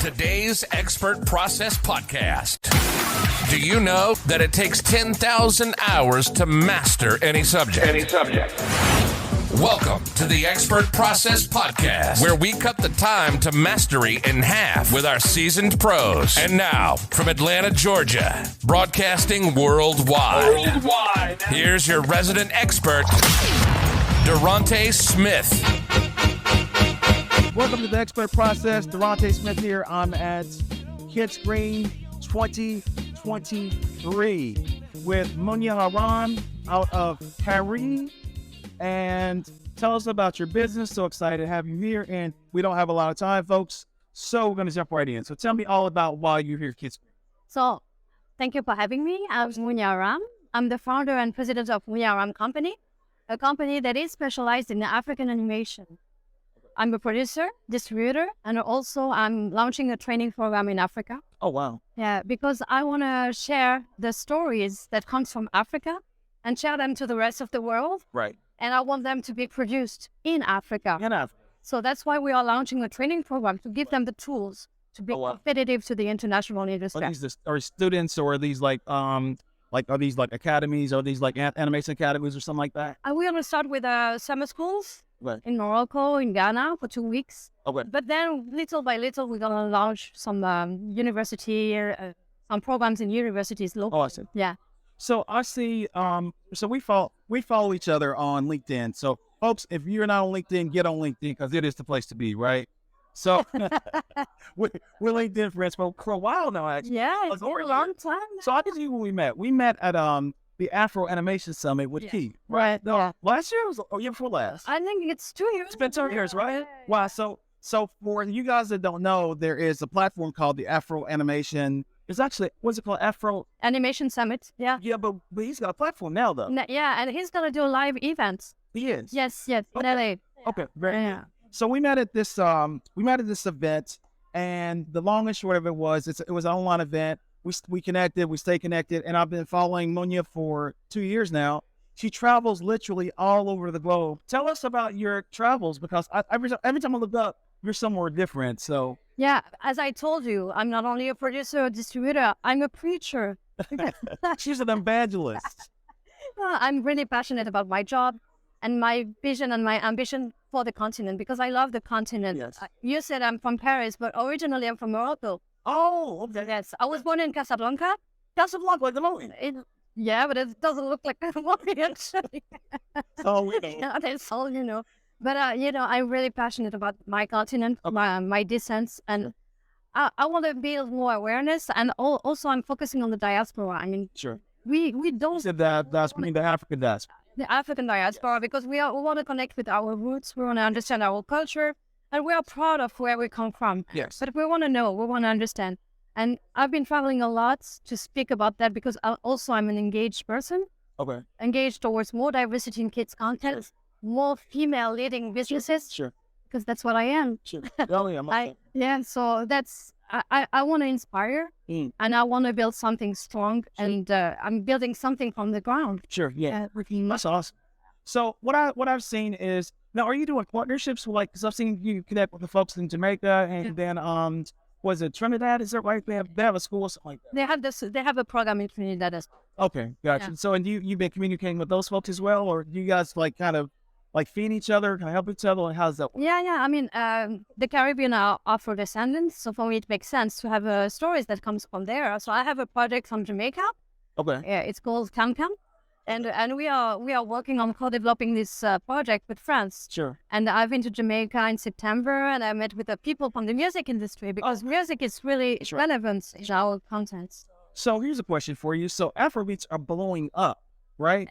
Today's Expert Process Podcast. Do you know that it takes 10,000 hours to master any subject? Welcome to the Expert Process Podcast, where we cut the time to mastery in half with our seasoned pros. And now, from Atlanta, Georgia, broadcasting worldwide. Here's your resident expert, Durante Smith. Welcome to the Expert Process. Durante Smith here. I'm at Kids Green 2023 with Mounia Aram out of Paris. And tell us about your business. So excited to have you here. And we don't have a lot of time, folks. So we're going to jump right in. So tell me all about why you're here, Kids Green. So thank you for having me. I'm Mounia Aram. I'm the founder and president of Mounia Aram Company, a company that is specialized in African animation. I'm a producer, distributor, and also I'm launching a training program in Africa. Oh, wow. Yeah, because I want to share the stories that comes from Africa and share them to the rest of the world. Right. And I want them to be produced in Africa. In Africa. So that's why we are launching a training program to give them the tools to be competitive to the international industry. Are these students, or are these are these like academies, or these like animation academies or something like that? We're going to start with summer schools. Right. In Morocco, in Ghana for 2 weeks. Okay. But then little by little, we're going to launch some some programs in universities locally. Oh, I see. Yeah. So I see, so we follow each other on LinkedIn. So folks, if you're not on LinkedIn, get on LinkedIn, because it is the place to be, right? So we're LinkedIn friends for a while now, actually. Yeah, it's been a long time. So I can see when we met. We met at the Afro Animation Summit with Keith. Right. No, Yeah. last year or year before last? I think it's 2 years. It's been 2 years, right? Yeah. Wow. So for you guys that don't know, there is a platform called the Afro Animation. It's actually, what's it called? Afro Animation Summit. Yeah. Yeah, but he's got a platform now, though. Yeah, and he's going to do live events. He is. Yes, Okay. in LA. Okay, very Yeah. good. So we met at this event, and the long and short of it was it was an online event. We connected, we stay connected, and I've been following Mounia for 2 years now. She travels literally all over the globe. Tell us about your travels, because every time I look up, you're somewhere different. So Yeah, as I told you, I'm not only a producer or distributor, I'm a preacher. she's an evangelist. I'm really passionate about my job and my vision and my ambition for the continent, because I love the continent. Yes. You said I'm from Paris, but originally I'm from Morocco. Oh, okay. Yes, I was born in Casablanca. Casablanca, like the movie. Yeah, but it doesn't look like the movie, actually. Oh, we know. Yeah, that's all, But, I'm really passionate about my continent, my descent, and I want to build more awareness. And also I'm focusing on the diaspora. I mean, Sure. we don't... You said that's the African diaspora. The African diaspora, because we want to connect with our roots, we want to understand our culture, and we are proud of where we come from. Yes. But we want to know, we want to understand. And I've been traveling a lot to speak about that, because I'm an engaged person, Okay. engaged towards more diversity in kids' content, more female leading businesses, Sure. because that's what I am. Sure. Oh, yeah. So that's, I want to inspire, and I want to build something strong, and I'm building something from the ground. Sure. Yeah. That's awesome. So what I've seen is, now are you doing partnerships with, because I've seen you connect with the folks in Jamaica, and then was it Trinidad? Is that right? They have a school or something like that. They have a program in Trinidad as well. Okay, gotcha. Yeah. So and you've been communicating with those folks as well, or do you guys kind of feed each other, kind of help each other, and how's that work? Yeah. I mean, the Caribbean are Afro-descendants, so for me it makes sense to have stories that comes from there. So I have a project from Jamaica. Okay. Yeah, it's called Cam Cam, and we are working on co-developing this project with France. Sure. And I've been to Jamaica in September, and I met with the people from the music industry, because music is really relevant in our content. So here's a question for you. So Afrobeats are blowing up, right?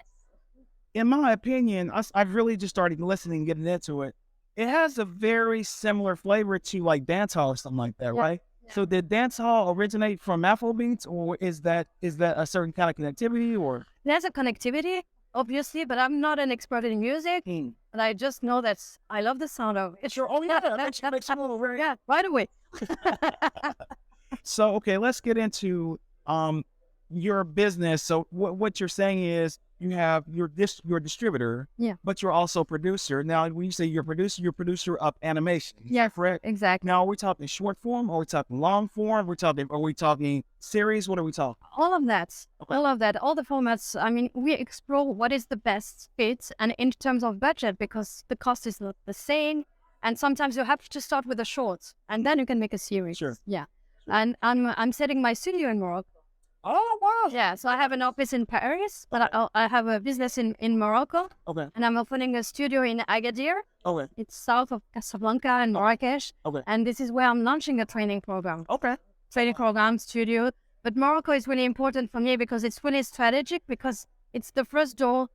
In my opinion, I've really just started listening, getting into it. It has a very similar flavor to like dancehall or something like that, right? Yeah. So did dancehall originate from Afrobeats, or is that a certain kind of connectivity, or? There's a connectivity, obviously, but I'm not an expert in music. But I just know that I love the sound of it. Sure. Oh yeah, that makes a little very. Yeah, right away. So okay, let's get into your business. So what you're saying is you have your distributor, Yeah. but you're also a producer. Now, when you say you're a producer of animation. Yeah, correct. exactly. Now, are we talking short form? Are we talking long form? Are we talking series? What are we talking? All of that, Okay. all the formats. I mean, we explore what is the best fit, and in terms of budget, because the cost is not the same, and sometimes you have to start with a short, and then you can make a series. Sure. Yeah. And I'm setting my studio in Morocco. Oh, wow. Yeah, so I have an office in Paris, but I have a business in Morocco, Okay. and I'm opening a studio in Agadir. Okay. It's south of Casablanca and Marrakesh, Okay. and this is where I'm launching a training program. Okay. Training program, studio. But Morocco is really important for me because it's really strategic, because it's the first door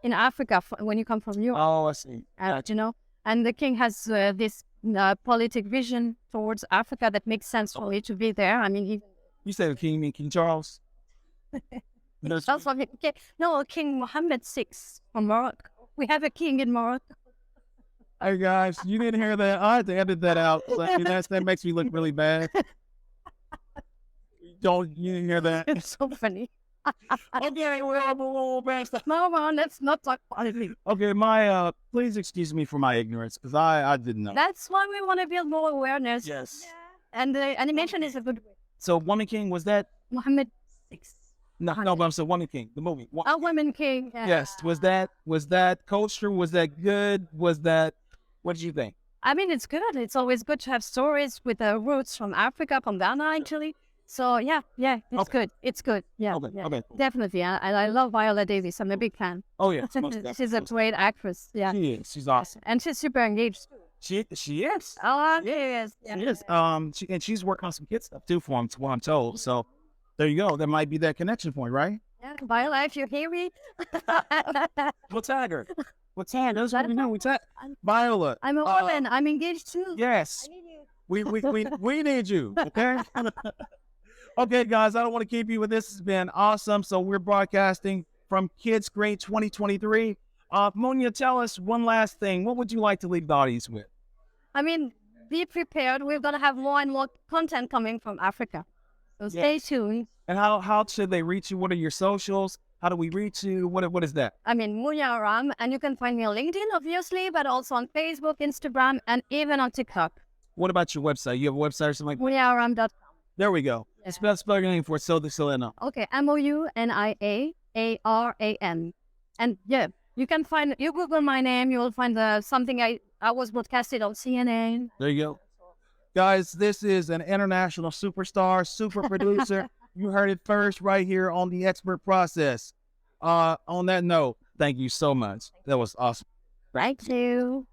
in Africa when you come from Europe. Oh, I see. You know, and the king has this politic vision towards Africa that makes sense for me to be there. I mean, You said King, you mean King Charles? that's what no, King Mohammed VI from Morocco. We have a king in Morocco. Hey guys, you didn't hear that? I had to edit that out. That makes me look really bad. You didn't hear that? It's so funny. Okay, well, we'll pass that. No, let's not talk politics. Okay, please excuse me for my ignorance, because I didn't know. That's why we want to build more awareness. Yes. And the animation is a good way. So, Woman King, was that? Mohammed VI. No, but I'm saying Woman King, the movie. A woman king. Yeah. Yes. Was that kosher? Was that good? What did you think? I mean, it's good. It's always good to have stories with the roots from Africa, from Ghana, actually. So, yeah, it's good. It's good. Yeah, Okay, yeah. okay. Definitely. I love Viola Davis. I'm a big fan. Oh, yeah. She's a great actress. Yeah. She is. She's awesome. And she's super engaged. She is. Oh, yes. She is. She's working on some kid stuff too for him, what I'm told. So there you go. That might be that connection point, right? Yeah, Viola, if you hear me. We'll tag her. We'll tag her. That's what we know. We tag Viola. I'm a woman. I'm engaged too. Yes. I need you. We need you. Okay. Okay, guys. I don't want to keep you with this. Has been awesome. So we're broadcasting from Kids Grade 2023. Mounia, tell us one last thing. What would you like to leave the audience with? I mean, be prepared. We're going to have more and more content coming from Africa. So stay tuned. And how should they reach you? What are your socials? How do we reach you? What is that? I mean, Mounia Aram, and you can find me on LinkedIn, obviously, but also on Facebook, Instagram, and even on TikTok. What about your website? You have a website or something like that? MouniaAram.com. There we go. Yeah. Spell your name for it so they know. Okay, MOUNIAARAM. And yeah, you Google my name, you will find something I was broadcasted on CNN. There you go. Guys, this is an international superstar, super producer. You heard it first right here on the Expert Process. On that note, thank you so much. That was awesome. Thank you.